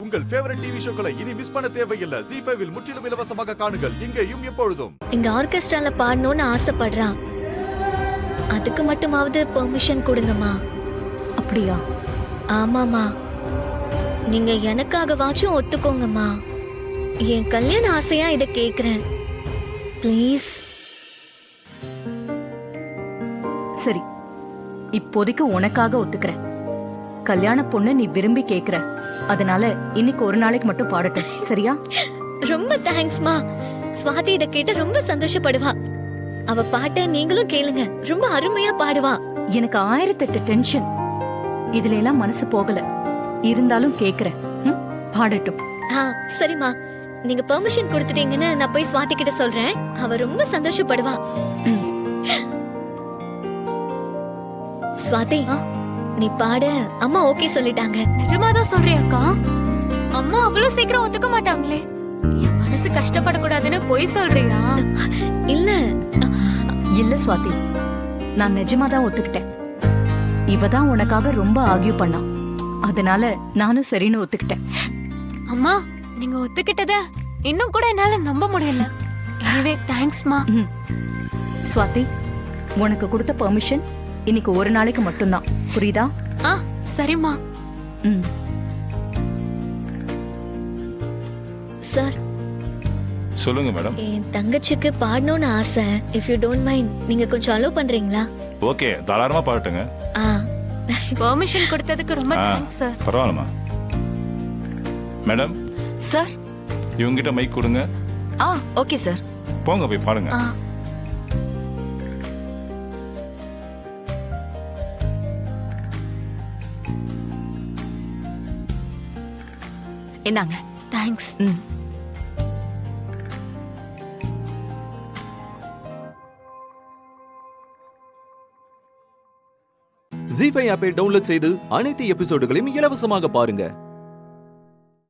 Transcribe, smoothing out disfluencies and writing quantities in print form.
உங்கள் favourite TV ஷோக்களை இனி miss பண்ண தேவையில்லை. ஜீ5 இல் முற்றிலும் இலவசமாக காணுங்கள். இங்கேயும் எப்பொழுதும். இங்க ஆர்கெஸ்ட்ரால பாடணும்னு ஆசைப்படுறா. அதுக்கு மட்டுமாவது பெர்மிஷன் கொடுங்கம்மா. அப்படியா? ஆமாமா, நீங்க எனக்காகவாச்சும் ஒத்துக்கோங்கம்மா. என் கல்யாண ஆசையா இத கேக்குறேன். ப்ளீஸ். சரி, இப்போதைக்கு உனக்காக ஒத்துக்கிறேன். கல்யாண பொண்ணு நீ விரும்பி கேக்குற, அதனால இன்னைக்கு ஒரு நாளைக்கு மட்டும் பாடட்டும், சரியா? ரொம்ப தேங்க்ஸ்மா. ஸ்வாதி இத கேட்டு ரொம்ப சந்தோஷப்படுவா. அவ பாட்ட நீங்களும் கேளுங்க, ரொம்ப அருமையா பாடுவா. எனக்கு 1008 டென்ஷன், இதுல எல்லாம் மனசு போகல. இருந்தாலும் கேக்குறேன், பாடட்டும். சரிம்மா, நீங்க பெர்மிஷன் கொடுத்துட்டீங்கன்னு நான் போய் ஸ்வாதி கிட்ட சொல்றேன். அவ ரொம்ப சந்தோஷப்படுவா. ஸ்வாதி, நீ பாட அம்மா ஓகே சொல்லிட்டாங்க. நிஜமாதான் சொல்றியாக்கா? அம்மா அவ்வளவு சீக்கிரம் ஒத்துக்க மாட்டாங்களே. என் மனசு கஷ்டப்படக்கூடாதுன்னு பொய் சொல்றியா? இல்ல இல்ல ஸ்வாதி, நான் நிஜமாதான் ஒத்துக்கிட்டேன். இவதான் உனக்காக ரொம்ப ஆர்கியூ பண்ணா, அதனால நானும் சரின்னு ஒத்துக்கிட்டேன். அம்மா, நீங்க ஒத்துக்கிட்டத இன்னும் கூட என்னால நம்ப முடியல. எனவே தேங்க்ஸ்மா. ஸ்வாதி, உனக்கு கொடுத்த பெர்மிஷன் இன்னைக்கு ஒரு நாளைக்கு மட்டும்தான், புரியுதா? சரிம்மா. சார். சொல்லுங்க மேடம். என் தங்கச்சிக்கு பாடணும்னு ஆசை. இஃப் யூ டோன்ட் மைண்ட், நீங்க கொஞ்சம் அலோ பண்றீங்களா? ஓகே, தாராளமா பாடட்டுங்க. பெர்மிஷன் கொடுத்ததுக்கு ரொம்ப தேங்க்ஸ் சார். பரவாயில்லமா மேடம். சார், இவங்கிட்ட மைக் கொடுங்க. Okay sir. போங்க போய் பாருங்க. என்னங்க? தேங்க்ஸ். ஜீ5 ஆப்பை டவுன்லோட் செய்து அனைத்து எபிசோடுகளையும் இலவசமாக பாருங்க.